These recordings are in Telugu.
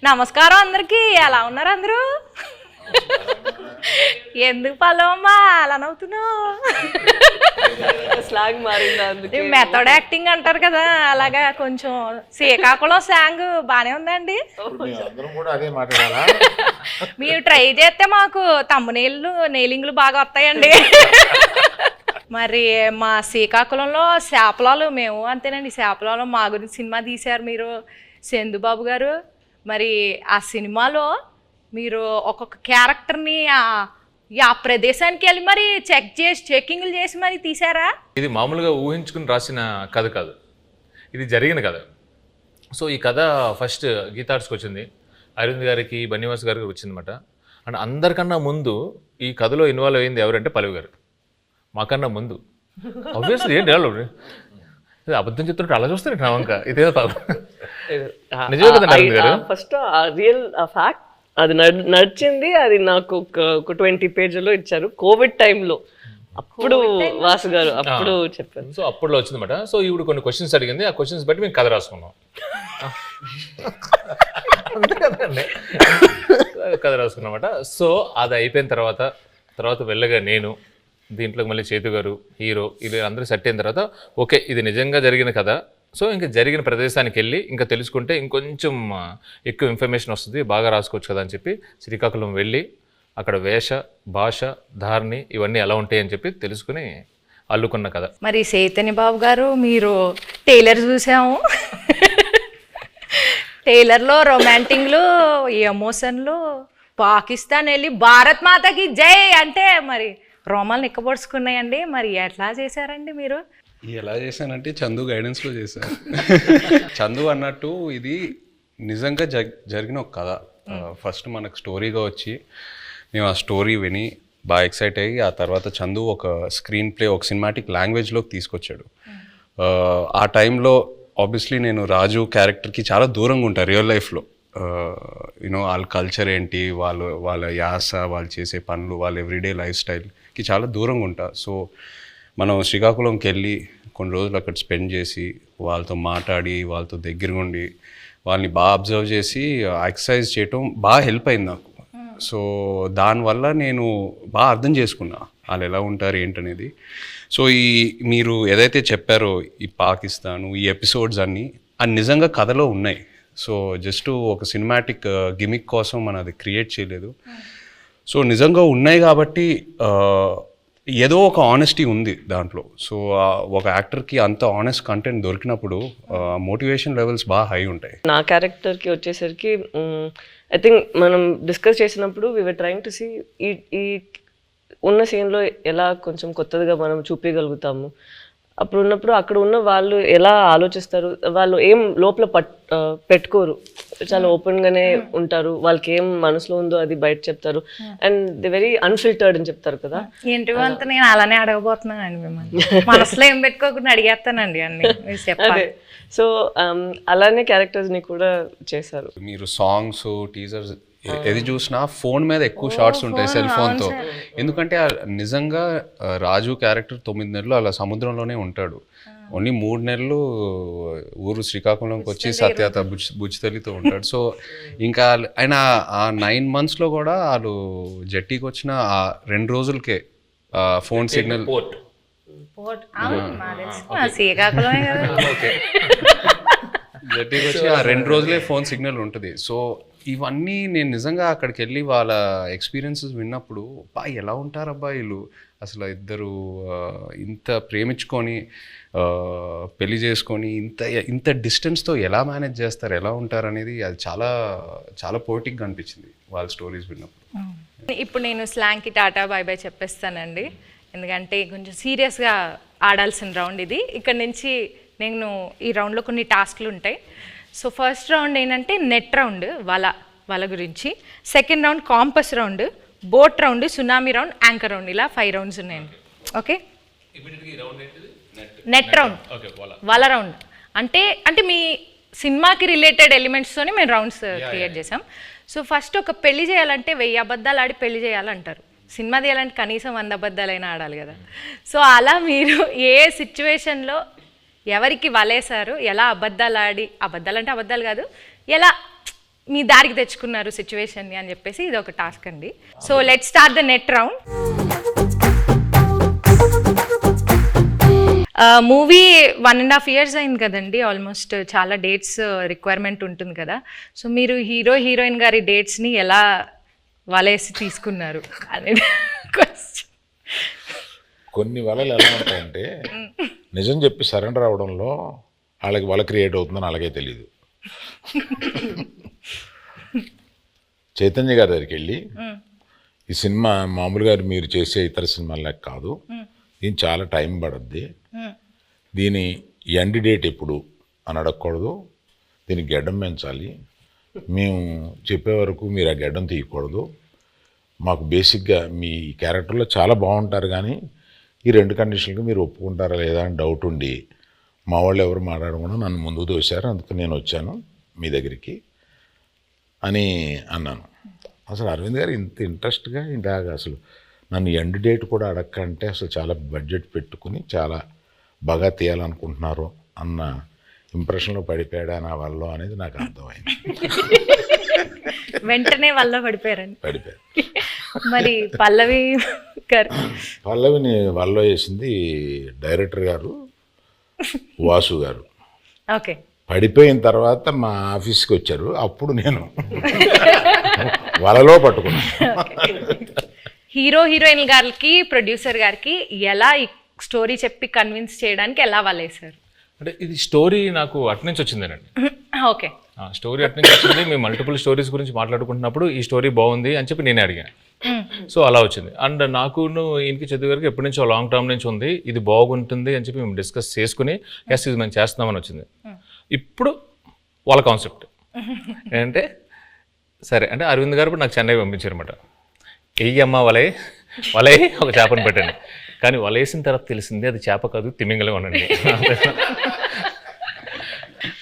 నమస్కారం అందరికి. ఎలా ఉన్నారు అందరూ? ఎందుకు పల్లవమ్మా అలా నవ్వుతున్నావు? స్లాంగ్ మారిందా? అందుకే మెథడ్ యాక్టింగ్ అంటారు కదా, అలాగా కొంచెం శ్రీకాకుళం స్లాంగ్ బానే ఉందండి. మీరు ట్రై చేస్తే మాకు తమ్మునీళ్ళు నెయిలింగ్లు బాగా వస్తాయండి. మరి మా శ్రీకాకుళంలో చేపలాలు మేము అంతేనండి. చేపలాలు మా గురించి సినిమా తీశారు మీరు, చందుబాబు గారు. మరి ఆ సినిమాలో మీరు ఒక్కొక్క క్యారెక్టర్ని ఆ ప్రదేశానికి వెళ్ళి మరి చెకింగ్లు చేసి మరి తీసారా? ఇది మామూలుగా ఊహించుకుని రాసిన కథ కాదు, ఇది జరిగిన కథ. సో ఈ కథ ఫస్ట్ గీతార్ట్స్కి వచ్చింది, అరవింద్ గారికి, బన్నివాస్ గారికి వచ్చిందన్నమాట. అండ్ అందరికన్నా ముందు ఈ కథలో ఇన్వాల్వ్ అయింది ఎవరంటే పల్లవి గారు. మాకన్నా ముందు ఆబ్వియస్లీ ఏంటి అబద్ధం చెప్తుంటే అలా చూస్తారు నా వంక. ఇదే నిజమే కదండి అరవింద్ గారు. ఫస్ట్ రియల్ ఫ్యాక్ట్ అది నడిచింది. అది నాకు ఒక 20 పేజీలో ఇచ్చారు కోవిడ్ టైంలో. అప్పుడు వాసు గారు అప్పుడు చెప్పారు. సో అప్పుడులో వచ్చిందన్నమాట. సో ఇప్పుడు కొన్ని క్వశ్చన్స్ అడిగింది, ఆ క్వశ్చన్స్ బట్టి మేము కథ రాసుకున్నాం. అంతే కదండి, కథ రాసుకున్నామట. సో అది అయిపోయిన తర్వాత వెళ్ళగా నేను దీంట్లోకి మళ్ళీ చేతు గారు హీరో ఇది అందరూ సెట్ అయిన తర్వాత ఓకే ఇది నిజంగా జరిగిన కథ. సో ఇంకా జరిగిన ప్రదేశానికి వెళ్ళి ఇంకా తెలుసుకుంటే ఇంకొంచెం ఎక్కువ ఇన్ఫర్మేషన్ వస్తుంది, బాగా రాసుకోవచ్చు కదా అని చెప్పి శ్రీకాకుళం వెళ్ళి అక్కడ వేష భాష ధారణి ఇవన్నీ ఎలా ఉంటాయి అని చెప్పి తెలుసుకుని అల్లుకున్న కథ. మరి చైతన్య బాబు గారు మీరు టైలర్ చూసాము. టైలర్లో రొమాంటిక్లు, ఎమోషన్లు, పాకిస్తాన్ వెళ్ళి భారత్ మాతకి జై అంటే మరి రోమాలు నిక్కబొడుచుకున్నాయండి. మరి ఎట్లా చేశారండి మీరు? ఎలా చేశానంటే చందు గైడెన్స్లో చేశాను. చందు అన్నట్టు ఇది నిజంగా జరిగిన ఒక కథ. ఫస్ట్ మనకు స్టోరీగా వచ్చి మేము ఆ స్టోరీ విని బాగా ఎక్సైట్ అయ్యి ఆ తర్వాత చందు ఒక స్క్రీన్ ప్లే ఒక సినిమాటిక్ లాంగ్వేజ్లోకి తీసుకొచ్చాడు. ఆ టైంలో ఆబ్వియస్లీ నేను రాజు క్యారెక్టర్కి చాలా దూరంగా ఉంటాను రియల్ లైఫ్లో. యూనో వాళ్ళ కల్చర్ ఏంటి, వాళ్ళ యాస, వాళ్ళు చేసే పనులు, వాళ్ళ ఎవ్రీడే లైఫ్ స్టైల్కి చాలా దూరంగా ఉంటా. సో మనం శ్రీకాకుళంకి వెళ్ళి కొన్ని రోజులు అక్కడ స్పెండ్ చేసి వాళ్ళతో మాట్లాడి వాళ్ళతో దగ్గరగా ఉండి వాళ్ళని బాగా అబ్జర్వ్ చేసి ఎక్సర్సైజ్ చేయటం బాగా హెల్ప్ అయింది నాకు. సో దానివల్ల నేను బాగా అర్థం చేసుకున్నా వాళ్ళు ఎలా ఉంటారు ఏంటనేది. సో మీరు ఏదైతే చెప్పారో ఈ పాకిస్తాను ఈ ఎపిసోడ్స్ అన్నీ అది నిజంగా కథలో ఉన్నాయి. సో జస్ట్ ఒక సినిమాటిక్ గిమిక్ కోసం మనం అది క్రియేట్ చేయలేదు. సో నిజంగా ఉన్నాయి కాబట్టి ఏదో ఒక ఆనెస్టీ ఉంది దాంట్లో. సో ఒక యాక్టర్కి అంత ఆనెస్ట్ కంటెంట్ దొరికినప్పుడు మోటివేషన్ లెవెల్స్ బాగా హై ఉంటాయి. నా క్యారెక్టర్కి వచ్చేసరికి ఐ థింక్ మనం డిస్కస్ చేసినప్పుడు we were trying to see ఈ ఉన్న సీన్లో ఎలా కొంచెం కొత్తదిగా మనం చూపించగలుగుతాము. అప్పుడు ఉన్నప్పుడు అక్కడ ఉన్న వాళ్ళు ఎలా ఆలోచిస్తారు, వాళ్ళు ఏం లోపల పెట్టుకోరు, చాలా ఓపెన్గానే ఉంటారు. వాళ్ళకి ఏం మనసులో ఉందో అది బయట చెప్తారు. అండ్ ది వెరీ అన్ఫిల్టర్డ్ అని చెప్తారు కదా. ఏంటి అంతా నేను అలానే అడగబోతున్నానండి మిమ్మల్ని. మనసులో ఏం పెట్టుకోకుండా అడిగేస్తానండి అన్ని చెప్పాలి. సో అలానే క్యారెక్టర్స్ని కూడా చేశారు. మీరు సాంగ్స్ టీజర్స్ ఏది చూసినా ఫోన్ మీద ఎక్కువ షార్ట్స్ ఉంటాయి సెల్ ఫోన్తో. ఎందుకంటే నిజంగా రాజు క్యారెక్టర్ 9 నెలలు అలా సముద్రంలోనే ఉంటాడు. ఓన్లీ 3 నెలలు ఊరు శ్రీకాకుళంకి వచ్చి సత్యత బుజ్జితల్లితో ఉంటాడు. సో ఇంకా ఆయన ఆ 9 monthsలో కూడా వాళ్ళు జట్టీకి వచ్చిన ఆ 2 రోజులకే ఫోన్ సిగ్నల్ జట్టీకి వచ్చి ఆ 2 రోజులే ఫోన్ సిగ్నల్ ఉంటుంది. సో ఇవన్నీ నేను నిజంగా అక్కడికి వెళ్ళి వాళ్ళ ఎక్స్పీరియన్సెస్ విన్నప్పుడు ఎలా ఉంటారు అబ్బాయిలు అసలు ఇద్దరు ఇంత ప్రేమించుకొని పెళ్లి చేసుకొని ఇంత డిస్టెన్స్తో ఎలా మేనేజ్ చేస్తారు, ఎలా ఉంటారు అనేది అది చాలా చాలా పోయిటిక్గా అనిపించింది వాళ్ళ స్టోరీస్ విన్నప్పుడు. ఇప్పుడు నేను స్లాంగ్కి టాటా బాయ్ బాయ్ చెప్పేస్తానండి, ఎందుకంటే కొంచెం సీరియస్గా ఆడాల్సిన రౌండ్ ఇది. ఇక్కడ నుంచి నేను ఈ రౌండ్లో కొన్ని టాస్క్లు ఉంటాయి. సో ఫస్ట్ రౌండ్ ఏంటంటే నెట్ రౌండ్, వాళ్ళ గురించి. Second round campus round, boat round, tsunami round, anchor round, ఇలా 5 rounds ఉన్నాయండి. ఓకే, నెట్ రౌండ్ వాళ్ళ రౌండ్ అంటే మీ సినిమాకి రిలేటెడ్ ఎలిమెంట్స్తోనే మేము రౌండ్స్ క్రియేట్ చేసాం. సో ఫస్ట్ ఒక పెళ్లి చేయాలంటే 1000 అబద్ధాలు ఆడి పెళ్లి చేయాలంటారు. సినిమా తీయాలంటే కనీసం 100 అబద్ధాలైనా ఆడాలి కదా. సో అలా మీరు ఏ సిచ్యువేషన్లో ఎవరికి వలేశారు, ఎలా అబద్ధాలు ఆడి, అబద్ధాలు అంటే అబద్ధాలు కాదు, ఎలా మీ దారికి తెచ్చుకున్నారు సిచ్యువేషన్ని అని చెప్పేసి ఇది ఒక టాస్క్ అండి. So let start the net round. Movie 1.5 years అయింది కదండి, ఆల్మోస్ట్ చాలా డేట్స్ రిక్వైర్మెంట్ ఉంటుంది కదా. సో మీరు హీరోయిన్ గారి డేట్స్ని ఎలా వలేసి తీసుకున్నారు అనేది క్వశ్చన్. కొన్ని వలలు ఎలా ఉంటాయంటే నిజం చెప్పి సరెండర్ అవడంలో వాళ్ళకి వల క్రియేట్ అవుతుందని అలాగే తెలియదు. చైతన్య గారి దగ్గరికి వెళ్ళి ఈ సినిమా మామూలుగా మీరు చేసే ఇతర సినిమాలకు కాదు, దీని చాలా టైం పడుద్ది, దీని ఎండ్ డేట్ ఎప్పుడు అని అడగకూడదు, దీనికి గడ్డం పెంచాలి, మేము చెప్పే వరకు మీరు ఆ గడ్డం తీయకూడదు, మాకు బేసిక్గా మీ క్యారెక్టర్లో చాలా బాగుంటారు కానీ ఈ 2 కండిషన్లకు మీరు ఒప్పుకుంటారా లేదా అని డౌట్ ఉండి మా వాళ్ళు ఎవరు మాట్లాడకుండా నన్ను ముందుకు తోశారు, అందుకు నేను వచ్చాను మీ దగ్గరికి అని అన్నాను. అసలు అరవింద్ గారు ఇంత ఇంట్రెస్ట్గా ఇలాగ అసలు నన్ను ఎండ్ డేట్ కూడా అడగకంటే అసలు చాలా బడ్జెట్ పెట్టుకుని చాలా బాగా తీయాలనుకుంటున్నారు అన్న ఇంప్రెషన్లో పడిపోయాడా నా వల్ల అనేది నాకు అర్థమైంది. వెంటనే వల్ల పడిపోయారండి. పడిపోయారు. మరి పల్లవి గారు? పల్లవిని వల్ల వేసింది డైరెక్టర్ గారు వాసు గారు. ఓకే. పడిపోయిన తర్వాత మా ఆఫీస్కి వచ్చారు, అప్పుడు నేను వలలో పట్టుకున్నాను. హీరోయిన్ గారికి ప్రొడ్యూసర్ గారికి ఎలా ఈ స్టోరీ చెప్పి కన్విన్స్ చేయడానికి ఎలా వాళ్ళేశారు? అంటే ఇది స్టోరీ నాకు అట్నుంచి వచ్చిందేనండి. ఓకే. స్టోరీ అట్నుంచి వచ్చింది. మేము మల్టిపుల్ స్టోరీస్ గురించి మాట్లాడుకుంటున్నప్పుడు ఈ స్టోరీ బాగుంది అని చెప్పి నేనే అడిగాను. సో అలా వచ్చింది. అండ్ నాకు ఈయనకి చదువు గారికి ఎప్పటి నుంచో లాంగ్ టర్మ్ నుంచి ఉంది, ఇది బాగుంటుంది అని చెప్పి మేము డిస్కస్ చేసుకుని ఎస్ ఇది మేము చేస్తున్నామని వచ్చింది. ఇప్పుడు వాళ్ళ కాన్సెప్ట్ ఏంటంటే సరే అంటే అరవింద్ గారు ఇప్పుడు నాకు చెన్నై పంపించారన్నమాట. ఎయ్యమ్మ వలే ఒక చేపను పెట్టండి, కానీ వలేసిన తర్వాత తెలిసింది అది చేప కాదు తిమింగలం అనండి.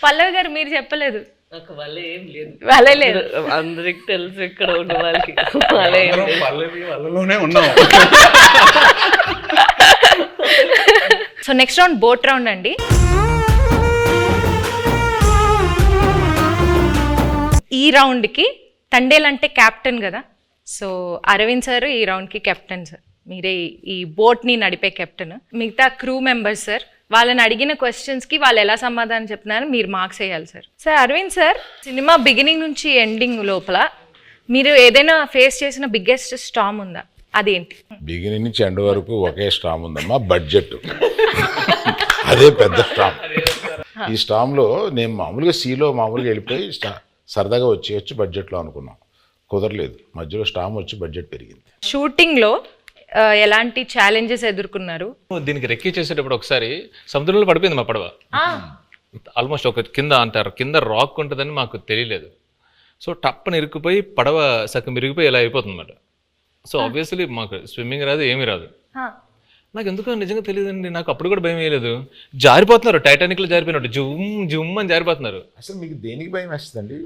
పల్లవి గారు మీరు చెప్పలేదు? నాకు వల్ల ఏం లేదు, వలే లేదు, అందరికి తెలుసు ఇక్కడ ఉన్న వాళ్ళకి వల్ల ఏం లేదు. వాళ్ళలోనే ఉన్నాం. So next round boat round అండి. ఈ రౌండ్కి తండేల్ అంటే క్యాప్టెన్ కదా, సో అరవింద్ సార్ ఈ రౌండ్కి కెప్టెన్ సార్, మీరే ఈ బోట్ని నడిపే కెప్టెన్. మిగతా క్రూ మెంబర్స్ సార్, వాళ్ళని అడిగిన క్వశ్చన్స్కి వాళ్ళు ఎలా సమాధానం చెప్తున్నారు మీరు మార్క్స్ వేయాలి sir. Sir Aravind sir, cinema beginning నుంచి ఎండింగ్ లోపల మీరు ఏదైనా ఫేస్ చేసిన బిగ్గెస్ట్ స్టామ్ ఉందా? అదేంటి? బిగినింగ్ నుంచి ఎండ్ వరకు ఒకే స్టామ్ ఉందమ్మా, బడ్జెట్. అదే పెద్ద స్టామ్. ఈ స్టామ్లో నేను మామూలుగా సీలో మామూలుగా వెళ్ళిపోయి సరదాగా వచ్చి బడ్జెట్లో అనుకున్నాం, కుదరలేదు. మధ్యలో స్టామ్ వచ్చి బడ్జెట్ పెరిగింది. షూటింగ్లో ఎలాంటి ఛాలెంజెస్ ఎదుర్కొన్నారు? దీనికి రెక్కి చేసేటప్పుడు ఒకసారి సముద్రంలో పడిపోయింది మా పడవ. ఆల్మోస్ట్ ఒక కింద అంటారు కింద రాక్ ఉంటుందని మాకు తెలియలేదు. సో టప్పని ఇరుక్కుపోయి పడవ సగం ఇరిగిపోయి ఇలా అయిపోతుంది అన్నమాట. సో ఆబ్వియస్లీ మాకు స్విమ్మింగ్ రాదు, ఏమీ రాదు. నాకు ఎందుకో నిజంగా తెలియదండి, నాకు అప్పుడు కూడా భయం వేయలేదు. జారిపోతున్నారు, టైటానిక్లో జారిపోయినట్టు జుమ్ అని జారిపోతున్నారు. అసలు మీకు దేనికి భయం వేస్తుందండి?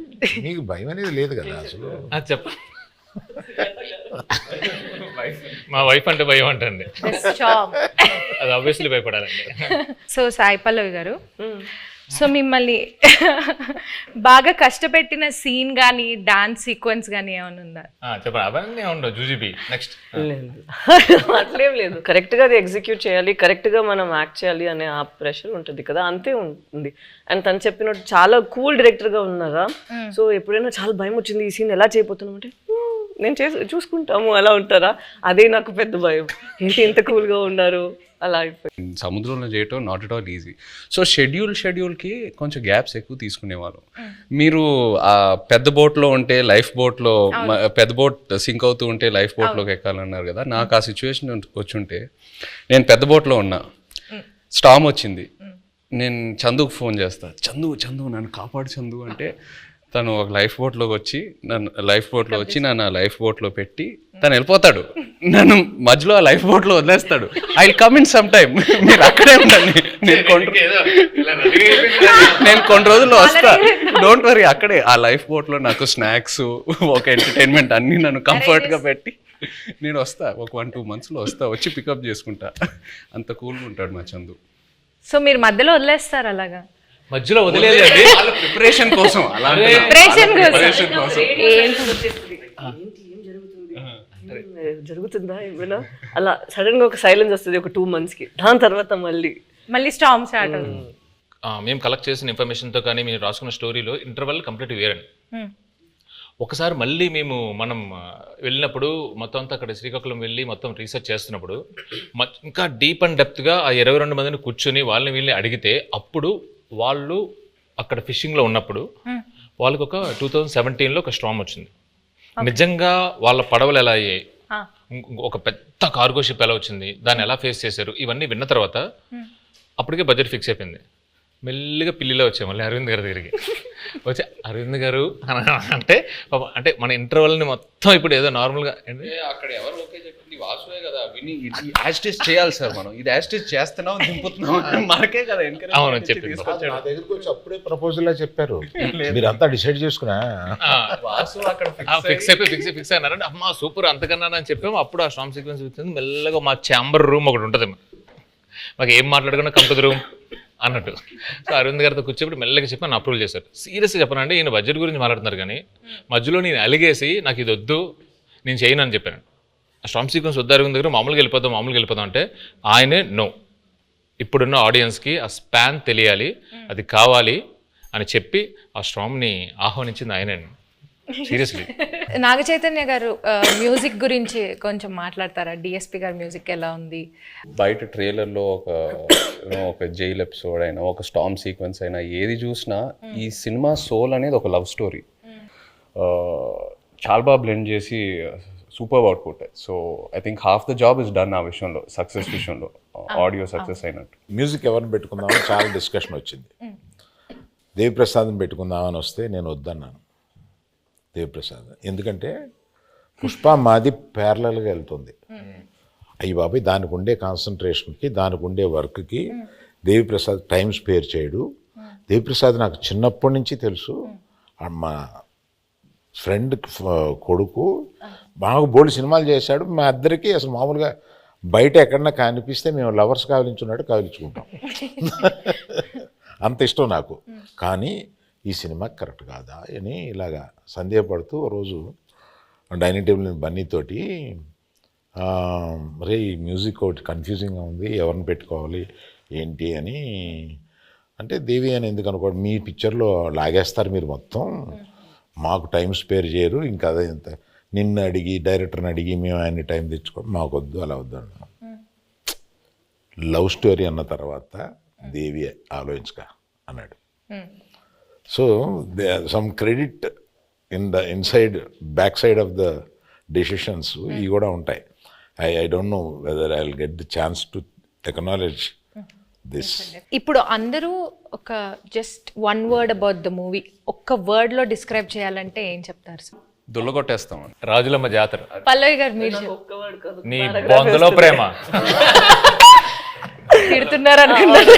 మీకు భయం అనేది లేదు కదా అసలు. అది చెప్ప మా వైఫ్ అంటే భయం అంటండి, అది ఆబ్వియస్లీ భయపడాలండి. సో సాయి పల్లవి గారు, సో మిమ్మల్ని బాగా కష్టపెట్టిన సీన్ కానీ డాన్స్ సీక్వెన్స్ కానీ ఏమైనా ఉందా? చెప్పండి. అవన్నీ ఉండవు జూజీబీ. నెక్స్ట్ అట్లేం లేదు, కరెక్ట్గా అది ఎగ్జిక్యూట్ చేయాలి, కరెక్ట్గా మనం యాక్ట్ చేయాలి అనే ఆ ప్రెషర్ ఉంటుంది కదా, అంతే ఉంటుంది. అండ్ తను చెప్పినట్టు చాలా కూల్ డైరెక్టర్గా ఉన్నారా. సో ఎప్పుడైనా చాలా భయం వచ్చింది ఈ సీన్ ఎలా చేయబోతున్నాం అంటే నేను చూసుకుంటాము అలా ఉంటారా, అదే నాకు పెద్ద భయం. ఏంటి ఇంత కూల్గా ఉన్నారు అలా అయిపోయింది. సముద్రంలో చేయటం not at all easy. So షెడ్యూల్కి కొంచెం గ్యాప్స్ ఎక్కువ తీసుకునేవారు. మీరు ఆ పెద్ద బోట్లో ఉంటే లైఫ్ బోట్లో, పెద్ద బోట్ సింక్ అవుతూ ఉంటే లైఫ్ బోట్లోకి ఎక్కాలన్నారు కదా, నాకు ఆ సిచ్యువేషన్ వచ్చుంటే నేను పెద్ద బోట్లో ఉన్నా, స్టామ్ వచ్చింది, నేను చందుకు ఫోన్ చేస్తా, చందు నన్ను కాపాడు చందు అంటే తను ఒక లైఫ్ బోట్లో వచ్చి నన్ను లైఫ్ బోట్లో పెట్టి తను వెళ్ళిపోతాడు, నన్ను మధ్యలో ఆ లైఫ్ బోట్లో వదిలేస్తాడు. I will come in some time, మీరు అక్కడే ఉండండి, నేను కొన్ని రోజుల్లో వస్తా, డోంట్ వరీ. అక్కడే ఆ లైఫ్ బోట్లో నాకు స్నాక్స్, ఒక ఎంటర్టైన్మెంట్ అన్నీ నన్ను కంఫర్ట్గా పెట్టి నేను వస్తా, ఒక 1-2 monthsలో వస్తా, వచ్చి పికప్ చేసుకుంటా. అంత కూల్గా ఉంటాడు మా చందు. సో మీరు మధ్యలో వదిలేస్తారు అలాగా? మధ్యలో వదిలేదండి. వాళ్ళ ప్రిపరేషన్ కోసం అలా Preparation కోసం. ప్రిపరేషన్ కోసం జరుగుతుందా ఏమైనా అలా సడన్ గా ఒక సైలెన్స్ వస్తుంది ఒక 2 months కి. దాని తర్వాత మళ్ళీ స్టామ్ స్టార్ట్ అవుతుంది. మేము కలెక్ట్ చేసిన ఇన్ఫర్మేషన్తో కానీ మీరు రాసుకున్న స్టోరీలో ఇంటర్వెల్ కంప్లీట్ వేరండి. ఒకసారి మళ్ళీ మనం వెళ్ళినప్పుడు మొత్తం అంతా అక్కడ శ్రీకాకుళం వెళ్ళి మొత్తం రీసెర్చ్ చేస్తున్నప్పుడు ఇంకా డీప్ అండ్ డెప్త్గా ఆ 22 మందిని కూర్చొని వాళ్ళని వీళ్ళని అడిగితే అప్పుడు వాళ్ళు అక్కడ ఫిషింగ్లో ఉన్నప్పుడు వాళ్ళకి ఒక 2017లో ఒక స్టార్మ్ వచ్చింది. నిజంగా వాళ్ళ పడవలు ఎలా అయ్యాయి, ఒక పెద్ద కార్గో షిప్ ఎలా వచ్చింది, దాన్ని ఎలా ఫేస్ చేశారు, ఇవన్నీ విన్న తర్వాత అప్పటికే బడ్జెట్ ఫిక్స్ అయిపోయింది. మెల్లిగా పిల్లిలో వచ్చాము మళ్ళీ అరవింద్ గారి దగ్గరికి వచ్చి అరవింద్ గారు అంటే మన ఇంటర్వెల్ని మొత్తం ఇప్పుడు ఏదో నార్మల్గా అక్కడ ఎవరు ఓకే చెప్పింది వాసువే కదా విని యాస్టేజ్ చేయాలి సార్. మనం ఇది యాస్టేజ్ చేస్తున్నాం దింపుతున్నాం మనకే కదా అవును చెప్పింది. నా దగ్గరికి వచ్చి అప్పుడే ప్రపోజల్ చెప్పారు, మీరంతా డిసైడ్ చేసుకున్నా వాసు అక్కడ ఫిక్స్ అయినారంటే అమ్మా సూపర్ అంతకన్నా అని చెప్పాము. అప్పుడు ఆ స్టామ్ సీక్వెన్స్ వచ్చింది. మెల్లగా మా ఛాంబర్ రూమ్ ఒకటి ఉంటుంది, మాకు ఏం మాట్లాడుకున్నా కంపెనీ రూమ్ అన్నట్టు. సో అరవింద్ గారితో కూర్చోబెట్టి మెల్లగా చెప్పి నన్ను అప్రూవల్ చేశారు. సీరియస్గా చెప్పనండి, ఈయన బడ్జెట్ గురించి మాట్లాడుతున్నారు కానీ మధ్యలో నేను అలిగేసి నాకు ఇది వద్దు నేను చేయను అని చెప్పాను. ఆ స్టామ్ సీక్వెన్స్ వద్దు అరవింద్ దగ్గర మామూలుగా వెళ్ళిపోదాం అంటే ఆయనే నో, ఇప్పుడున్న ఆడియన్స్కి ఆ స్పాన్ తెలియాలి, అది కావాలి అని చెప్పి ఆ స్టామ్ని ఆహ్వానించింది ఆయనే. సీరియస్లీ. నాగ చైతన్య గారు మ్యూజిక్ గురించి కొంచెం మాట్లాడతారా? డిఎస్పి గారి మ్యూజిక్ ఎలా ఉంది? బయట ట్రైలర్లో ఒక జైల్ ఎపిసోడ్ అయినా ఒక స్టామ్ సీక్వెన్స్ అయినా ఏది చూసినా ఈ సినిమా సోల్ అనేది ఒక లవ్ స్టోరీ. చాలా బాగా బ్లెండ్ చేసి super output. So I think half the job is done ఆ విషయంలో, సక్సెస్ విషయంలో, ఆడియో సక్సెస్ అయినట్టు. మ్యూజిక్ ఎవరిని పెట్టుకుందామని చాలా డిస్కషన్ వచ్చింది. దేవిప్రసాద్ని పెట్టుకుందామని వస్తే నేను వద్దన్నాను దేవిప్రసాద్, ఎందుకంటే పుష్ప మాది ప్యారలల్గా వెళ్తుంది. అయ్యి బాబాయ్ దానికి ఉండే కాన్సన్ట్రేషన్కి దానికి ఉండే వర్క్కి దేవిప్రసాద్ టైం స్పేర్ చేయడు. దేవిప్రసాద్ నాకు చిన్నప్పటి నుంచి తెలుసు, మా ఫ్రెండ్ కొడుకు బాగా బోల్డ్ సినిమాలు చేశాడు. మా ఇద్దరికి అసలు మామూలుగా బయట ఎక్కడన్నా కనిపిస్తే మేము లవర్స్ కావలించున్నట్టు కావలించుకుంటాం, అంత ఇష్టం నాకు. కానీ ఈ సినిమా కరెక్ట్ కాదా అని ఇలాగా సందేహపడుతూ రోజు డైనింగ్ టేబుల్ బన్నీతోటి మరే ఈ మ్యూజిక్ ఒకటి కన్ఫ్యూజింగ్గా ఉంది, ఎవరిని పెట్టుకోవాలి ఏంటి అని అంటే దేవి అని ఎందుకు అనుకోండి, మీ పిక్చర్లో లాగేస్తారు మీరు మొత్తం, మాకు టైం స్పేర్ చేయరు, ఇంకా అదే ఇంత నిన్ను అడిగి డైరెక్టర్ని అడిగి మేము ఆయన్ని టైం తెచ్చుకోండి, మాకు వద్దు అలా వద్దు అన్నాం. లవ్ స్టోరీ అన్న తర్వాత దేవి ఆలోచించక అన్నాడు. So some credit back side of the decisions ఇవి కూడా ఉంటాయి. I don't know whether I will get the chance to acknowledge this. ఇప్పుడు అందరూ ఒక just 1 word about the movie ఒక్క వర్డ్లో డిస్క్రైబ్ చేయాలంటే ఏం చెప్తారు సార్? దుల్లగొట్టేస్తాం. రాజులమ్మ జాతర. పల్లవి గారు మీరు నీ బొందులో ప్రేమ. తిడుతున్నారు అనుకున్నారు.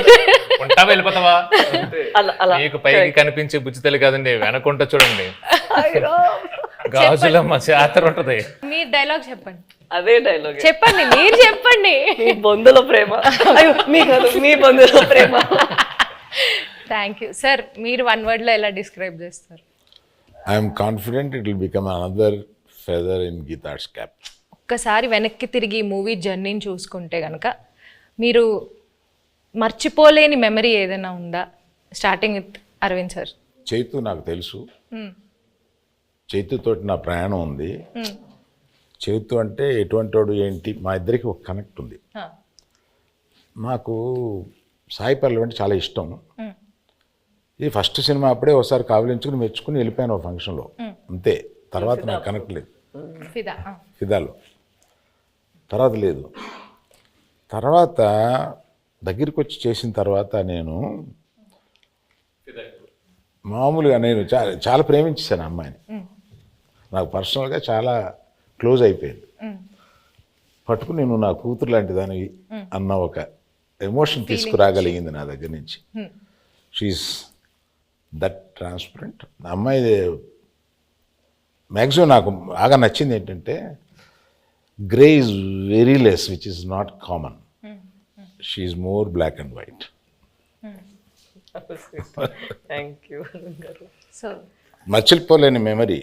ఉంటా వెళ్ళిపోతావా? మీకు పైకి కనిపించే బుజ్జితల్లి కాదండి, వెనకుంటా చూడండి గాజులమ్మ జాతర ఉంటది. మీ డైలాగ్ చెప్పండి. అదే డైలాగ్ చెప్పండి, మీరు చెప్పండి. మీ బొందులో ప్రేమ, మీ బొందులో ప్రేమ. Thank you sir. మీరు 1 wordలో ఎలా డిస్క్రైబ్ చేస్తారు? I'm confident it will become another feather in Geetha Arts' cap. ఒక్కసారి వెనక్కి తిరిగి మూవీ జర్నీని చూసుకుంటే కనుక మీరు మర్చిపోలేని మెమరీ ఏదైనా ఉందా? Starting with Aravind sir. Chaitu నాకు తెలుసు, చైతుతోటి నా ప్రయాణం ఉంది. చైతు అంటే ఎటువంటి వాడు ఏంటి, మా ఇద్దరికి ఒక కనెక్ట్ ఉంది. నాకు సాయి పల్లవి అంటే చాలా ఇష్టం. ఇది ఫస్ట్ సినిమా అప్పుడే ఒకసారి కావలించుకుని మెచ్చుకుని వెళ్ళిపోయాను ఒక ఫంక్షన్లో, అంతే. తర్వాత నాకు కనెక్ట్ లేదు. ఫిదాలో తర్వాత లేదు. తర్వాత దగ్గరికి వచ్చి చేసిన తర్వాత నేను మామూలుగా నేను చాలా ప్రేమించేసాను అమ్మాయిని. నాకు పర్సనల్గా చాలా క్లోజ్ అయిపోయింది. పట్టుకుని నేను నా కూతురు లాంటి దానివి అన్న ఒక ఎమోషన్ తీసుకురాగలిగింది నా దగ్గర నుంచి. She's that transparent. అమ్మాయి మ్యాక్సిమం నాకు బాగా నచ్చింది ఏంటంటే grey is very less, which is not common. She is more black and white. Thank you గారు. సో మర్చిపోలేని memory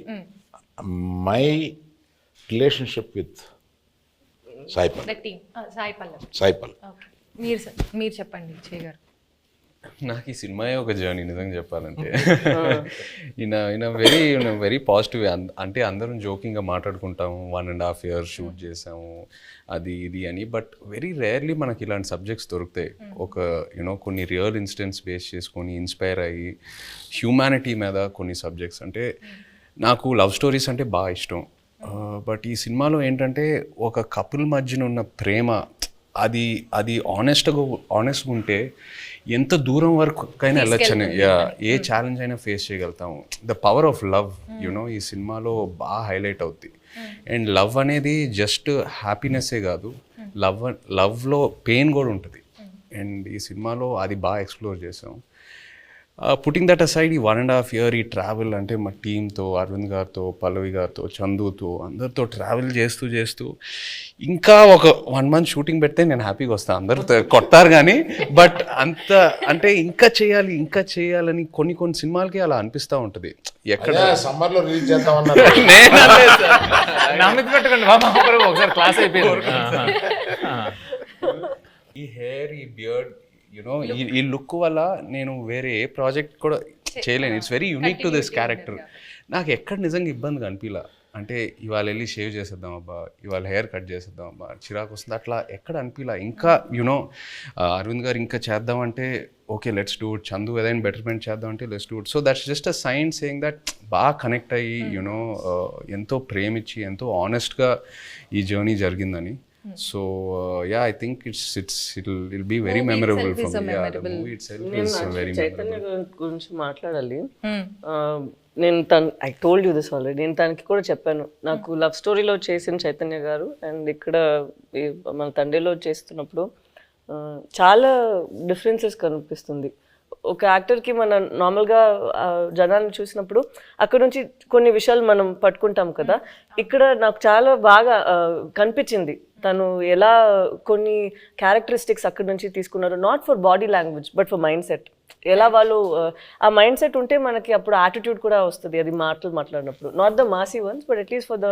my relationship with Saipal. The team Sai Pallavi. Saipal okay, మీరు చెప్పండి విజయ్ గారు. నాకు ఈ సినిమాయే ఒక జర్నీ నిజంగా చెప్పాలంటే. Very positive. అంటే అందరం జోకింగ్గా మాట్లాడుకుంటాము, 1.5 years షూట్ చేసాము అది ఇది అని. బట్ వెరీ రేర్లీ మనకి ఇలాంటి సబ్జెక్ట్స్ దొరుకుతాయి. ఒక కొన్ని రియల్ ఇన్సిడెంట్స్ బేస్ చేసుకొని ఇన్స్పైర్ అయ్యి హ్యూమానిటీ మీద కొన్ని సబ్జెక్ట్స్. అంటే నాకు లవ్ స్టోరీస్ అంటే బాగా ఇష్టం. బట్ ఈ సినిమాలో ఏంటంటే ఒక కపుల్ మధ్యన ఉన్న ప్రేమ అది ఆనెస్ట్గా ఉంటే ఎంత దూరం వరకైనా వెళ్ళొచ్చని, ఏ ఛాలెంజ్ అయినా ఫేస్ చేయగలుగుతాము. ద పవర్ ఆఫ్ లవ్ ఈ సినిమాలో బాగా హైలైట్ అవుద్ది. అండ్ లవ్ అనేది జస్ట్ హ్యాపీనెస్సే కాదు, లవ్లో పెయిన్ కూడా ఉంటుంది. అండ్ ఈ సినిమాలో అది బాగా ఎక్స్ప్లోర్ చేసాం. పుట్టింగ్ దట్ అసైడ్ ఈ 1.5 years ఈ ట్రావెల్ అంటే మా టీంతో, అరవింద్ గారితో, పల్లవి గారితో, చందుతో అందరితో ట్రావెల్ చేస్తూ ఇంకా ఒక 1 month షూటింగ్ పెడితే నేను హ్యాపీగా వస్తాను. అందరూ కొట్టారు కానీ బట్ అంత అంటే ఇంకా చేయాలని కొన్ని సినిమాలకి అలా అనిపిస్తూ ఉంటుంది. ఎక్కడ సమ్మర్ లో రిలీజ్ చేద్దామన్నారు. ఒకసారి క్లాస్ అయిపోయింది. ఈ హెయిర్, ఈ బియర్డ్, ఈ లుక్ వల్ల నేను వేరే ఏ ప్రాజెక్ట్ కూడా చేయలేను. It's very unique to this character. నాకు ఎక్కడ నిజంగా ఇబ్బందిగా అనిపించలా. అంటే ఇవాళ వెళ్ళి షేవ్ చేసేద్దాం అబ్బా, ఇవాళ హెయిర్ కట్ చేసేద్దాం అబ్బా, చిరాకు వస్తుంది, అట్లా ఎక్కడ అనిపించలా. ఇంకా అరవింద్ గారు ఇంకా చేద్దామంటే okay let's do it, Chandu ఏదైనా బెటర్మెంట్ చేద్దామంటే let's do it. So that's just a sign saying that బాగా కనెక్ట్ అయ్యి ఎంతో ప్రేమించి ఎంతో ఆనెస్ట్గా ఈ జర్నీ జరిగిందని. So I think it'll be very memorable for me. The movie itself is very Chaitanya గురించి మాట్లాడాలి. నేను I told you this already. నేను తనకి కూడా చెప్పాను, నాకు లవ్ స్టోరీలో చేసిన చైతన్య గారు అండ్ ఇక్కడ మన తండ్రిలో చేస్తున్నప్పుడు చాలా డిఫరెన్సెస్ కనిపిస్తుంది. ఒక యాక్టర్కి మనం నార్మల్గా జనాన్ని చూసినప్పుడు అక్కడ నుంచి కొన్ని విషయాలు మనం పట్టుకుంటాం కదా. ఇక్కడ నాకు చాలా బాగా కనిపించింది తను ఎలా కొన్ని క్యారెక్టరిస్టిక్స్ అక్కడ నుంచి తీసుకున్నారు. Not for body language but for mind set. ఎలా వాళ్ళు ఆ మైండ్ సెట్ ఉంటే మనకి అప్పుడు యాటిట్యూడ్ కూడా వస్తుంది. అది మాట్లాడినప్పుడు not the Masih once but at least for the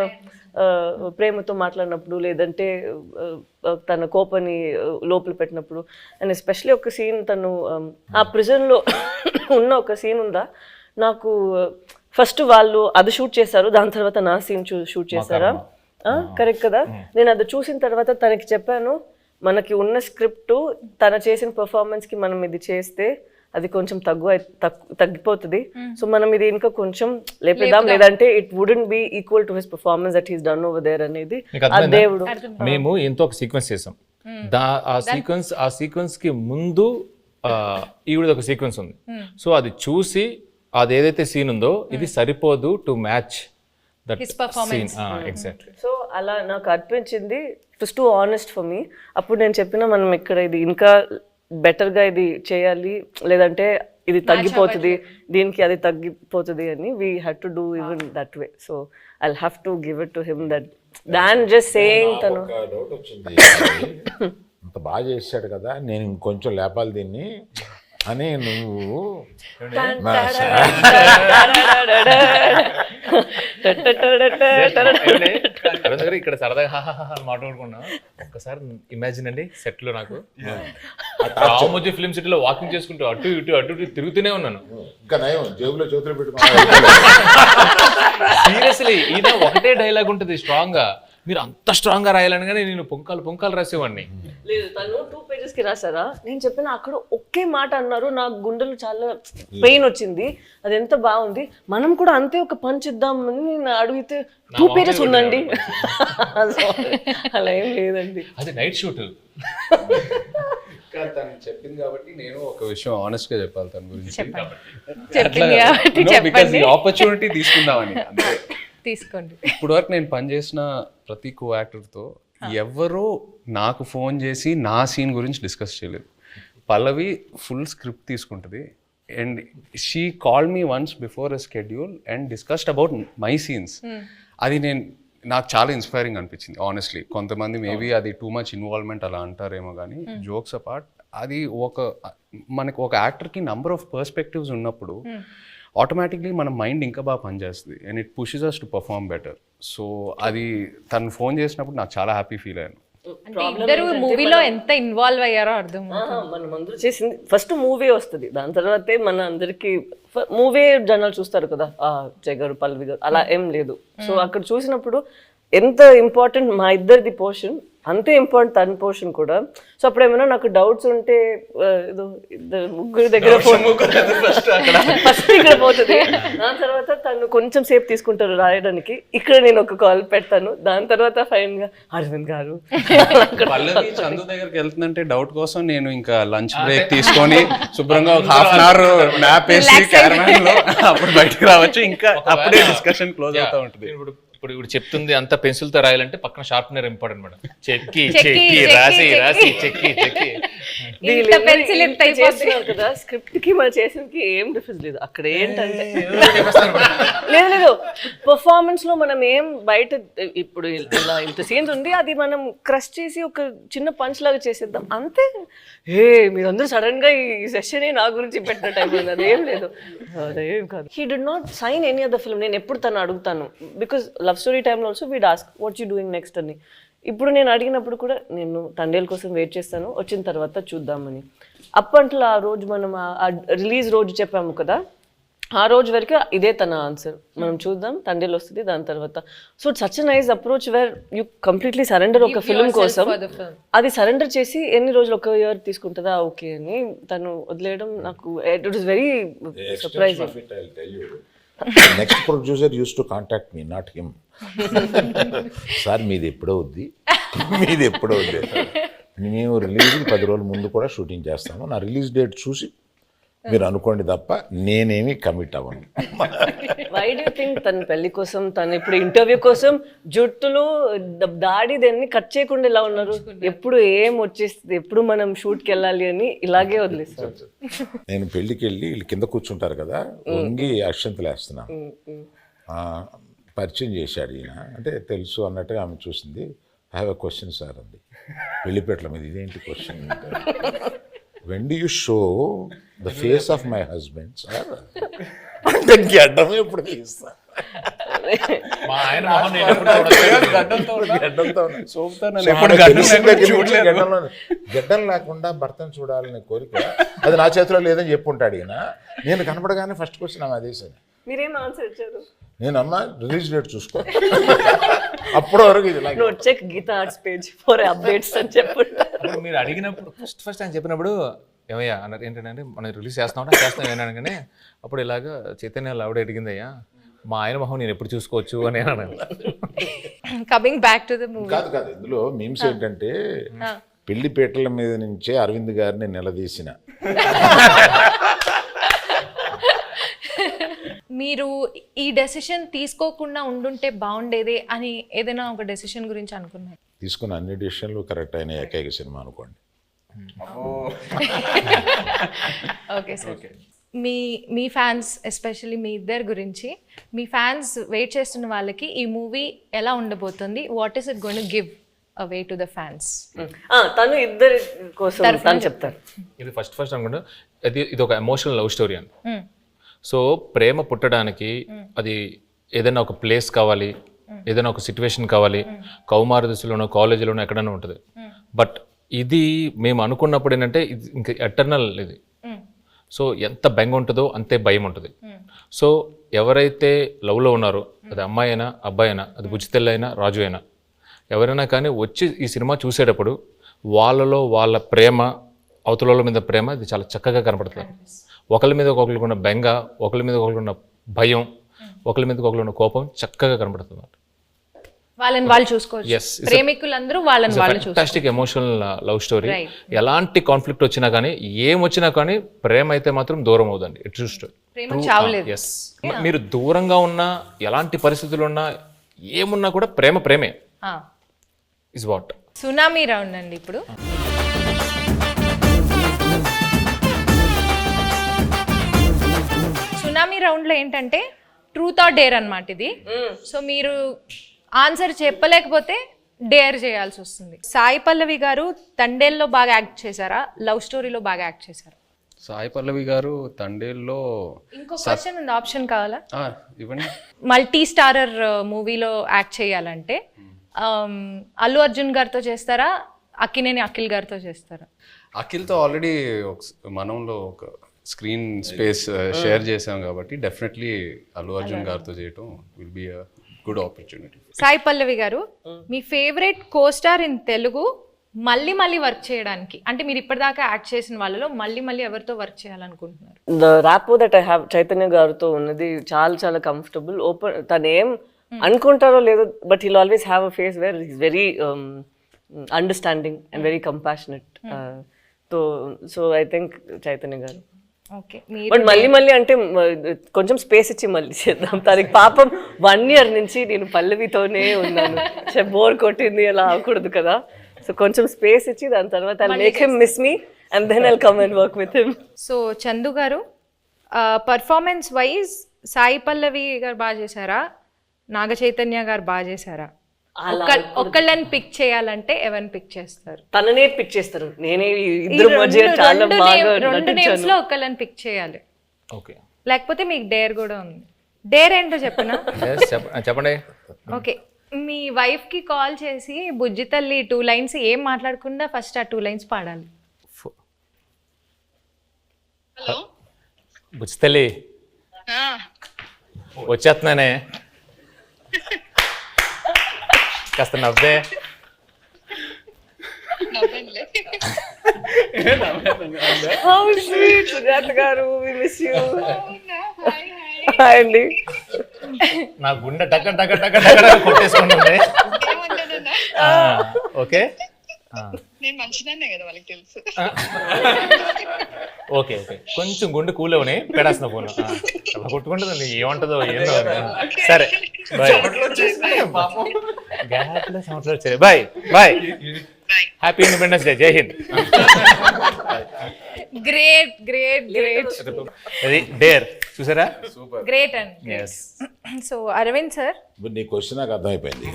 ప్రేమతో మాట్లాడినప్పుడు, లేదంటే తన కోపాన్ని లోపల పెట్టినప్పుడు. అండ్ ఎస్పెషలీ ఒక సీన్ తను ఆ ప్రిజన్లో ఉన్న ఒక సీన్ ఉందా, నాకు ఫస్ట్ వాళ్ళు అది షూట్ చేశారు, దాని తర్వాత నా సీన్ షూట్ చేశారా, కరెక్ట్ కదా. నేను అది చూసిన తర్వాత తనకి చెప్పాను, మనకి ఉన్న స్క్రిప్ట్ తన చేసిన పర్ఫార్మెన్స్కి మనం ఇది చేస్తే అది కొంచెం తగ్గిపోతుంది. సో మనం ఇది ఇంకా కొంచెం లేపేద్దాం, లేదంటే it wouldn't be equal to his performance that he's done over there అనేది ఆ దేవుడు. మేము ఎంతో ఒక సీక్వెన్స్ చేసాం. ఆ సీక్వెన్స్ కి ముందు ఈవిడ ఒక సీక్వెన్స్ ఉంది. సో అది చూసి అది ఏదైతే సీన్ ఉందో ఇది సరిపోదు to match that scene. Exactly. So అలా నాకు అనిపించింది. It was too honest for me. అప్పుడు నేను చెప్పిన మనం ఇక్కడ ఇది ఇంకా బెటర్గా ఇది చేయాలి, లేదంటే ఇది తగ్గిపోతుంది, దీనికి అది తగ్గిపోతుంది అని. We had to do even that way. So I'll have to give it to him that than just saying. తను డౌట్ వచ్చింది, అంత బాగా చేశాడు కదా, నేను ఇంకొంచెం లేపాలి దీన్ని అని. నువ్వు ఇక్కడ సరదాగా మాట్లాడుకున్నా. ఒక్కసారి ఇమాజిన్ అండి, సెట్ లో నాకు రామోజీ ఫిల్మ్ సిటీలో వాకింగ్ చేసుకుంటూ అటు ఇటు తిరుగుతూనే ఉన్నాను. ఇంకా నయం జేబులో చేతులు పెట్టుకున్నాను. సీరియస్లీ ఈయన ఒకటే డైలాగ్ ఉంటుంది స్ట్రాంగ్ గా, మీరు అంత స్ట్రాంగ్ గా రాయాలని కానీ నేను పొంకాలు రాసేవాడిని. లేదు, తను 2 pages కి రాసారా. నేను చెప్పిన అక్కడ ఒకే మాట అన్నారు, నాకు గుండెలు చాలా పెయిన్ వచ్చింది. అది ఎంత బాగుంది, మనం కూడా అంతే ఒక పంచ్ ఇద్దామని నేను అడిగితే 2 pages ఉందండి. అలా ఏం లేదండి, అది నైట్ షూట్. తను చెప్పింది కాబట్టి నేను ఒక విషయం ఆనెస్ట్ గా చెప్పాలి తన గురించి. చెప్పండి. ఆపర్చునిటీ తీసుకుందామని అంతే. తీసుకోండి. ఇప్పుడు వరకు నేను పనిచేసిన ప్రతి కో యాక్టర్తో ఎవరో నాకు ఫోన్ చేసి నా సీన్ గురించి డిస్కస్ చేయలేదు. పల్లవి ఫుల్ స్క్రిప్ట్ తీసుకుంటుంది and she call me once before a schedule and discussed about my scenes. అది నాకు చాలా ఇన్స్పైరింగ్ అనిపించింది ఆనెస్ట్లీ. కొంతమంది మేబీ అది టూ మచ్ ఇన్వాల్వ్మెంట్ అలా అంటారేమో కానీ జోక్స్ అపార్ట్ అది మనకు ఒక యాక్టర్కి నంబర్ ఆఫ్ పర్స్పెక్టివ్స్ ఉన్నప్పుడు ఆటోమేటిక్లీ మన మైండ్ ఇంకా బాగా పనిచేస్తుంది and it pushes us to perform better. So అది తను ఫోన్ చేసినప్పుడు నాకు చాలా హ్యాపీ ఫీల్ అయ్యాను. అంటే ఇద్దరు మూవీలో ఎంత ఇన్వాల్వ్ అయ్యారో అర్థం. మనం అందరూ చేసింది ఫస్ట్ మూవీ వస్తుంది, దాని తర్వాతే మన అందరికి మూవీ జనాలు చూస్తారు కదా, జయ గారు పల్లవి గారు అలా ఏం లేదు. సో అక్కడ చూసినప్పుడు ఎంత ఇంపార్టెంట్ మా ఇద్దరిది పోర్షన్, అంతే ఇంపార్టెంట్ తన పోర్షన్ కూడా. సో అప్పుడు ఏమైనా నాకు డౌట్స్ ఉంటే ఏదో ఇద్దరు ముగ్గురు దగ్గర ఫస్ట్ ఇక్కడ పోతుంది, దాని తర్వాత తను కొంచెం సేపు తీసుకుంటారు రాయడానికి, ఇక్కడ నేను ఒక కాల్ పెడతాను, దాని తర్వాత ఫైన్ గా అరవింద్ గారు. పల్లవి చందు దగ్గరికి వెళ్తుందంటే డౌట్ కోసం నేను ఇంకా లంచ్ బ్రేక్ తీసుకొని శుభ్రంగా ఒక హాఫ్ అన్ అవర్ న్యాప్ వేసి క్యారవాన్ లో అప్పుడు బయటకు రావచ్చు, ఇంకా అప్పుడే డిస్కషన్ క్లోజ్ అవుతా ఉంటుంది. ఇప్పుడు చెప్తుంది అంత పెన్సిల్ తో రాయాలంటే పక్కన షార్ప్నర్ ఇంపార్టెంట్ మేడం. చెక్కి చెక్కి రాసి రాసి చెక్కి చెక్కి చేస్తున్నారు కదా, స్క్రిప్ట్ కి మనం చేసినకి ఏం డిఫరెన్స్ లేదు. అక్కడ ఏంటంటే లేదు లేదు పర్ఫార్మెన్స్ లో మనం ఏం బయట ఇప్పుడు ఇలా ఇంత సీన్స్ ఉంది, అది మనం క్రష్ చేసి ఒక చిన్న పంచ్ లాగా చేసేద్దాం అంతే. మీరందరూ సడన్ గా ఈ సెషన్ నా గురించి పెట్టిన టైం ఉంది, అదేం లేదు, అదేం కాదు. He did not sign any other film. నేను ఎప్పుడు తను అడుగుతాను, బికాస్ లవ్ స్టోరీ టైంలో also we'd ask what you doing next అని. ఇప్పుడు నేను అడిగినప్పుడు కూడా నేను తండేల్ కోసం వెయిట్ చేస్తాను, వచ్చిన తర్వాత చూద్దామని. అప్పట్లో ఆ రోజు మనం ఆ రిలీజ్ రోజు చెప్పాము కదా, ఆ రోజు వరకు ఇదే తన ఆన్సర్, మనం చూద్దాం తండేల్ వస్తుంది దాని తర్వాత. So such a nice approach where you completely surrender ఒక ఫిల్మ్ కోసం. అది సరెండర్ చేసి ఎన్ని రోజులు, ఒక ఇయర్ తీసుకుంటుందా ఓకే అని తను వదిలేయడం నాకు it was very surprising. Next producer use to contact me, not him. Sir మీది ఎప్పుడో వద్ది, మీది ఎప్పుడో వద్ది, మేము రిలీజ్కి 10 రోజుల ముందు కూడా షూటింగ్ చేస్తాము, నా రిలీజ్ డేట్ చూసి మీరు అనుకోండి తప్ప నేనేమి కమిట్ అవ్వను. వై డూ థింక్ తన పెళ్లి కోసం, తను ఇప్పుడు ఇంటర్వ్యూ కోసం జుట్టులు దాడి దాన్ని కట్ చేయకుండా ఇలా ఉన్నారు? ఎప్పుడు ఏం వచ్చేస్తుంది, ఎప్పుడు మనం షూట్కి వెళ్ళాలి అని ఇలాగే వదిలేస్తారు. నేను పెళ్ళికి వెళ్ళి వీళ్ళు కింద కూర్చుంటారు కదా, వంగి అక్షంతలు వేస్తున్నాను. పరిచయం చేశాడు ఈయన, అంటే తెలుసు అన్నట్టుగా ఆమె చూసింది. I have a question sir అంది, పెళ్లిపేటల మీద. ఇదేంటి question? When do you show the face of my husband sir అంటే గడ్డం ఎప్పుడు తీస్తా? గడ్డం లేకుండా భర్తను చూడాలనే కోరిక అది నా చేతిలో లేదని చెప్పుంటాడు ఈయన. నేను కనపడగానే ఫస్ట్ క్వశ్చన్ ఆమె అదే సార్. మీరేం ఆన్సర్ ఇచ్చారు? నేను అమ్మా రిలీజ్ డేట్ చూసుకో, అప్పటి వరకు ఇది check Geetha Arts page for updates అని చెప్పండి. మీరు అడిగినప్పుడు ఫస్ట్ ఆయన చెప్పినప్పుడు ఏమయ్యా అన్నారు, ఏంటంటే మనం రిలీజ్ చేస్తాం ఏమన్నాను, అప్పుడు ఇలాగా చైతన్య ఆవిడ అడిగిందయ్యా మా ఆయన మొహం నేను ఎప్పుడు చూసుకోవచ్చు అని అన్నాను. Coming back to the movie. కాదు ఇందులో మీమ్స్ ఏంటంటే పెళ్లిపేటల మీద నుంచే అరవింద్ గారిని నిలదీసిన. మీరు ఈ డెసిషన్ తీసుకోకుండా ఉండుంటే బాగుండేది అని ఏదైనా ఒక డెసిషన్ గురించి అనుకున్నారు? తీసుకున్న అన్ని డెసిషన్లు కరెక్ట్ అయిన ఏకైక సినిమా అనుకోండి. ఓకే సార్, మీ ఫ్యాన్స్ ఎస్పెషల్లీ మీ ఇద్దరి గురించి, మీ ఫ్యాన్స్ వెయిట్ చేస్తున్న వాళ్ళకి ఈ మూవీ ఎలా ఉండబోతుంది, what is it going to give away to the fans? తను ఇద్దరి కోసం తను చెప్తారు. ఇది ఫస్ట్ అనుకుంటా, ఇది ఒక ఎమోషనల్ లవ్ స్టోరీ అని. సో ప్రేమ పుట్టడానికి అది ఏదైనా ఒక ప్లేస్ కావాలి, ఏదైనా ఒక సిచ్యువేషన్ కావాలి, కౌమార దశలోనో కాలేజీలోనో ఎక్కడైనా ఉంటుంది. బట్ ఇది మేము అనుకున్నప్పుడు ఏంటంటే ఇది ఇంకా ఎటర్నల్ ఇది. సో ఎంత బెంగ ఉంటుందో అంతే భయం ఉంటుంది. సో ఎవరైతే లవ్లో ఉన్నారో, అది అమ్మాయి అయినా అబ్బాయి అయినా, అది బుజ్జితెల్లి అయినా రాజు అయినా, ఎవరైనా కానీ వచ్చి ఈ సినిమా చూసేటప్పుడు వాళ్ళలో వాళ్ళ ప్రేమ, అవతల మీద ప్రేమ ఇది చాలా చక్కగా కనపడుతుంది. ఒకరి మీద ఒకరికి ఉన్న బెంగ, ఒకరి మీద ఒకరికి ఉన్న భయం, ఒకరి మీద ఒకరికి ఉన్న కోపం చక్కగా కనపడుతుంది. వాళ్ళని వాళ్ళు చూసుకోవచ్చు, ప్రేమికులందరూ వాళ్ళని వాళ్ళు చూసుకోవచ్చు. Fantastic emotional love story. ఎలాంటి కాన్ఫ్లిక్ట్ వచ్చినా కానీ, ఏం వచ్చినా కానీ ప్రేమ అయితే మాత్రం దూరం అవుదండి. ఇట్ జస్ట్ ఎస్, మీరు దూరంగా ఉన్నా, ఎలాంటి పరిస్థితులు ఉన్నా, ఏమున్నా కూడా ప్రేమే ఇస్ వాట్. సునామీ రౌండ్ అండి ఇప్పుడు. సునామీ రౌండ్లో ఏంటంటే ట్రూత్ ఆర్ డేర్ అన్నమాట ఇది. సో మీరు ఆన్సర్ చెప్పలేకపోతే డేర్ చేయాల్సి వస్తుంది. సాయి పల్లవి గారు తండేల్లో బాగా యాక్ట్ చేశారా, లవ్ స్టోరీలో బాగా యాక్ట్ చేశారా? సాయి పల్లవి గారు తండేల్లో ఇంకో క్వశ్చన్ ఉంది, ఆప్షన్ కావాలా? ఇవ్వండి. మల్టీ స్టారర్ మూవీలో యాక్ట్ చేయాలంటే అల్లు అర్జున్ గారితో చేస్తారా, అక్కినేని అఖిల్ గారితో చేస్తారా? అఖిల్తో ఆల్రెడీ మనంలో ఒక స్క్రీన్ స్పేస్ షేర్ చేసాం కాబట్టి డెఫినెట్లీ అల్లు అర్జున్ గారితో చేయటం will be a good opportunity. Sai Pallavi గారు, మీ ఫేవరెట్ కోస్టార్ ఇన్ తెలుగు మళ్ళీ మళ్ళీ వర్క్ చేయడానికి, అంటే మీరు ఇప్పటిదాకా యాక్ట్ చేసిన వాళ్ళలో మళ్ళీ ఎవరితో వర్క్ చేయాలనుకుంటున్నారు? The rapport that I have Chaitanya గారితో ఉన్నది చాలా కంఫర్టబుల్. ఓపెన్ తను ఏం అనుకుంటారో లేదో, but he'll always have a face where is very understanding and very compassionate. So I think Chaitanya గారు. ఓకే, బట్ మళ్ళీ అంటే కొంచెం స్పేస్ ఇచ్చి మళ్ళీ చేద్దాం. తనకి పాపం 1 year నుంచి నేను పల్లవితోనే ఉన్నాను, బోర్ కొట్టింది, అలా అవ్వకూడదు కదా. సో కొంచెం స్పేస్ ఇచ్చి దాని తర్వాత I'll make him miss me and then I'll come and work with him. So Chandu గారు, పర్ఫార్మెన్స్ వైజ్ సాయి పల్లవి గారు బాగా చేశారా, నాగ చైతన్య గారు బాగా చేశారా? ఒక్కళ్ళని పిక్ చేయాలంటే ఎవరిని పిక్ చేస్తారు? తననే పిక్ చేస్తారు. నేనే ఇద్దరు మధ్య చాలా బాగా రెండు నేమ్స్ లో ఒక్కళ్ళని పిక్ చేయాలి. ఓకే, లేకపోతే మీకు డేర్ కూడా ఉంది. డేర్ ఏంటో చెప్పనా? చెప్పండి. ఓకే, మీ వైఫ్ కి కాల్ చేసి బుజ్జి తల్లి 2 lines ఏం మాట్లాడకుండా ఫస్ట్ ఆ 2 lines పాడాలి. బుచ్చితల్లి వచ్చేస్తున్నానే, కాస్త నవ్వే. How sweet, సుజాత గారు, we miss you. హాయ్ అండి. నా గుండె టక కొట్టేసుకుంటుంది. ఓకే, నేను మంచిదాన్నే కదా వాళ్ళకి తెలుసు. ఓకే, కొంచెం గుండె కూల్ అవని పెడాల్సిన ఫోన్ అలా కొట్టుకుంటుందండి, ఏమంటుందో ఏందో. సరే బాయ్, గ్యాప్లో సంవత్సరాలు వచ్చాయి. బాయ్, హ్యాపీ ఇండిపెండెన్స్ డే, జై హింద్. గ్రేట్. అది డేర్ చూసారా? గ్రేట్ అండి. సో అరవింద్ సార్, నీ క్వశ్చన్ నాకు అర్థమైపోయింది.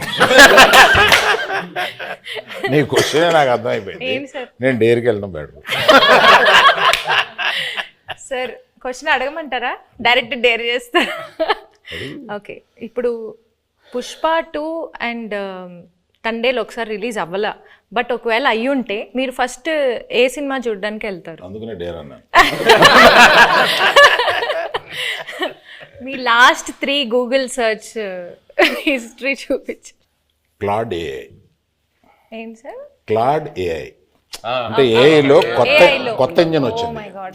నీ క్వశ్చన్ నాకు అర్థమైపోయింది. ఏంటి సార్? నేను డేర్కి వెళ్ళడం బెటర్. సార్ క్వశ్చన్ అడగమంటారా, డైరెక్ట్ డేర్ చేస్తారా? ఓకే, ఇప్పుడు పుష్ప 2 అండ్ తండేలు ఒకసారి రిలీజ్ అవ్వాల, బట్ ఒకవేళ అయ్యుంటే మీరు ఫస్ట్ ఏ సినిమా చూడడానికి వెళ్తారు? అందుకనే డేర్ అన్నాను. మీ లాస్ట్ 3 గూగుల్ సర్చ్ హిస్టరీ చూపించు. Claude AI. ఏంటి సార్? క్లాడ్ ఏఐ అంటే ఏఐలో కొత్త ఇంజన్ Oh వచ్చింది. my God.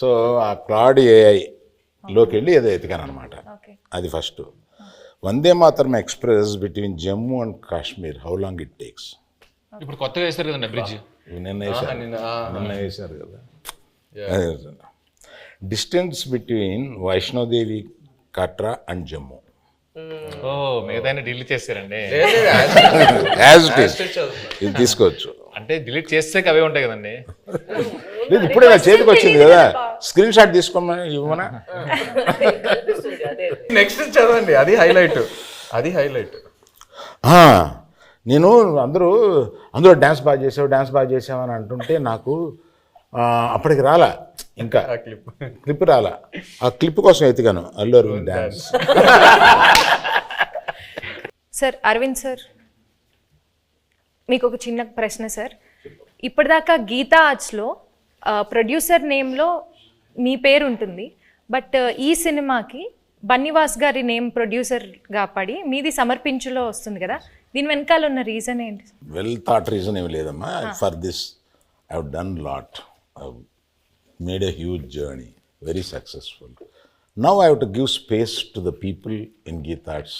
సో ఆ క్లాడ్ ఏఐ లోకి వెళ్ళి ఏదో ఎతికాను అనమాట. Okay. అది first. Vande Mataram express between Jammu and Kashmir, how long it takes? ఇప్పుడు కొత్తగా వేస్తారు కదండి బ్రిడ్జ్. నిన్న వేశారు కదా. Distance between Vaishno Devi Katra and Jammu. ఓ, మిగతా డిలీట్ చేస్తారండి. యాజ్ ఇట్ ఈస్ ఇది తీసుకోవచ్చు. అంటే డిలీట్ చేస్తే అవే ఉంటాయి కదండి. లేదు, ఇప్పుడే నా చేతికి వచ్చింది కదా, స్క్రీన్ షాట్ తీసుకోమని ఇవ్వమనా? నెక్స్ట్ చదవండి, అది హైలైట్. నేను అందులో డ్యాన్స్ బాగా చేసావు అని అంటుంటే నాకు అప్పటికి రాలా, ఇంకా క్లిప్ రాలా. ఆ క్లిప్ కోసం ఎతికాను Allu Aravind dance. Sir Aravind sir, మీకు ఒక చిన్న ప్రశ్న సార్. ఇప్పటిదాకా గీతా ఆర్ట్స్లో ప్రొడ్యూసర్ నేమ్లో మీ పేరు ఉంటుంది, బట్ ఈ సినిమాకి బన్నివాస్ గారి నేమ్ ప్రొడ్యూసర్గా పడి మీది సమర్పించులో వస్తుంది కదా, దీని వెనకాల ఉన్న రీజన్ ఏంటి? వెల్ థాట్ రీజన్ ఏమి లేదమ్మా. For this I have done lot, made a huge journey, very successful. Now I have to give space to the people in Geetha Arts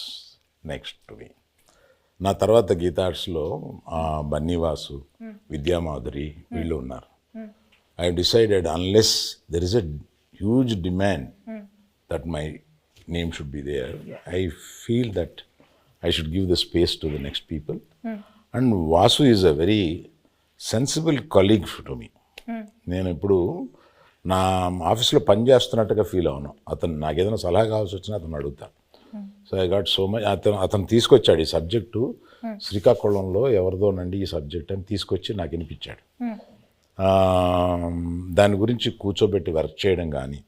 next to me. నా తర్వాత గీతా ఆర్ట్స్లో బన్నీవాసు, విద్యామాధురి వీళ్ళు ఉన్నారు. I decided unless there is a huge demand that my name should be there, I feel that I should give the space to the next people. And Vasu is a very sensible colleague to me. నేను ఇప్పుడు నా ఆఫీస్లో పనిచేస్తున్నట్టుగా ఫీల్ అవును. అతను నాకు ఏదైనా సలహా కావాల్సి వచ్చినా అతను అడుగుతాను. So I got so much. అతను తీసుకొచ్చాడు ఈ సబ్జెక్టు, శ్రీకాకుళంలో ఎవరిదోనండి ఈ సబ్జెక్ట్ అని తీసుకొచ్చి నాకు వినిపించాడు. దాని గురించి కూర్చోబెట్టి వర్క్ చేయడం కానీ,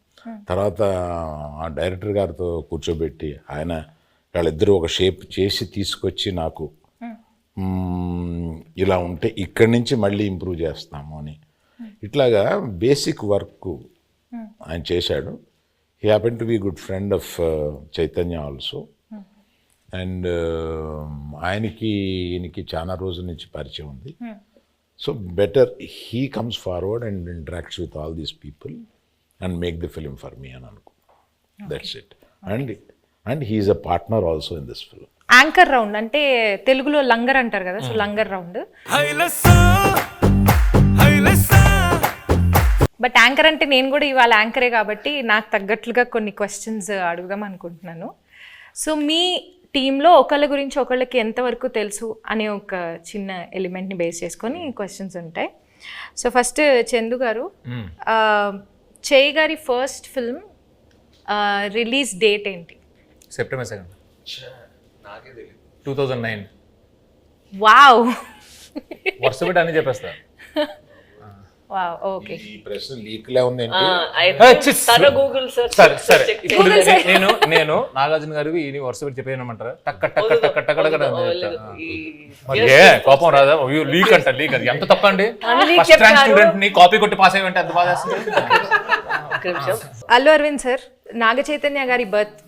తర్వాత ఆ డైరెక్టర్ గారితో కూర్చోబెట్టి ఆయన వాళ్ళిద్దరూ ఒక షేప్ చేసి తీసుకొచ్చి నాకు ఇలా ఉంటే ఇక్కడి నుంచి మళ్ళీ ఇంప్రూవ్ చేస్తాము అని ఇట్లాగా బేసిక్ వర్క్ ఆయన చేశాడు. He happen to be good friend of Chaitanya also. And ఈయనకి చాలా రోజుల నుంచి పరిచయం ఉంది. So better he comes forward and interacts with all these people and make the film for me అని అనుకో. That's it. And he's a partner also in this film. Anchor round అంటే తెలుగులో లంగర్ అంటారు కదా, సో లంగర్ రౌండ్. బట్ యాంకర్ అంటే నేను కూడా ఇవాళ యాంకరే కాబట్టి నాకు తగ్గట్లుగా కొన్ని క్వశ్చన్స్ అడుగుదాం అనుకుంటున్నాను. సో మీ టీంలో ఒకళ్ళ గురించి ఒకళ్ళకి ఎంతవరకు తెలుసు అనే ఒక చిన్న ఎలిమెంట్ని బేస్ చేసుకొని క్వశ్చన్స్ ఉంటాయి. సో ఫస్ట్ చందు గారు, చేయి గారి ఫస్ట్ ఫిల్మ్ రిలీజ్ డేట్ ఏంటి? September 2nd 2009. వావ్, వరుస పెట్టి అన్ని చెప్పేస్తా. Wow, okay. ఈ ప్రశ్న లీక్లే ఉంది ఏంటి? తన గూగుల్ సెర్చ్. సరే ఇప్పుడు నేను నాగార్జున గారికి ఈ వరుస పెట్టి చెప్పేయమంటారా? టక్క టక్క టక్క టక్క టక్క మరి ఏ కోపం రాదా? లీక్ అంట, లీక్ అది ఎంత తప్ప అండి. ఫస్ట్ ర్యాంక్ స్టూడెంట్ ని కాపీ కొట్టి పాస్ అయ్యంటే ఎంత బాధ వేస్తుంది. అల్లు అరవింద్ సార్, నాగ చైతన్య గారి బర్త్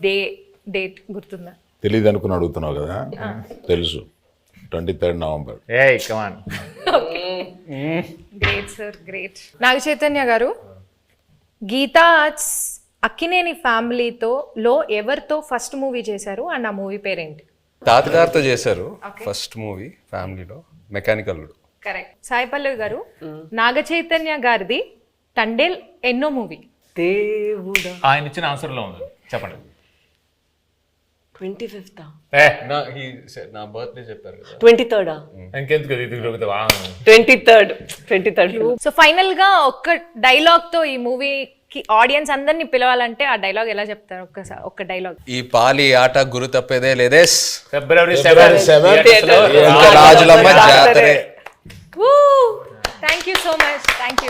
డేట్ గుర్తుందా? తెలీదు అనుకుని అడుగుతున్నావు కదా. తెలుసు, 23rd November. ఏయ్ come on. Great sir, great. Naga Chaitanya గారు, గీతా ఆర్ట్స్ అక్కినేని ఫ్యామిలీతో ఎవరితో ఫస్ట్ మూవీ చేశారు అండ్ ఆ మూవీ పేరేంటి? తాతగారితో చేశారు ఫస్ట్ మూవీ ఫ్యామిలీలో, మెకానికల్. కరెక్ట్. సాయి పల్లవి గారు, నాగ చైతన్య గారిది తండేల్ ఎన్నో మూవీ? దేవుడా, ఆయన ఇచ్చిన ఆన్సర్ లో ఉంది, చెప్పండి. 25th నా బర్త్డే చెప్పారు కదా, 23rd ఇంకెందుకు ఇది 23rd. సో ఫైనల్ గా ఒక్క డైలాగ్ తో ఈ మూవీకి ఆడియన్స్ అందరినీ పిలవాలంటే ఆ డైలాగ్ ఎలా చెప్తారు? ఒక్క డైలాగ్. ఈ పాలి ఆట గురు తప్పేదే లేదేస్, February 7th రాజులమ్మ జాతరే. Thank you so much. Thank you.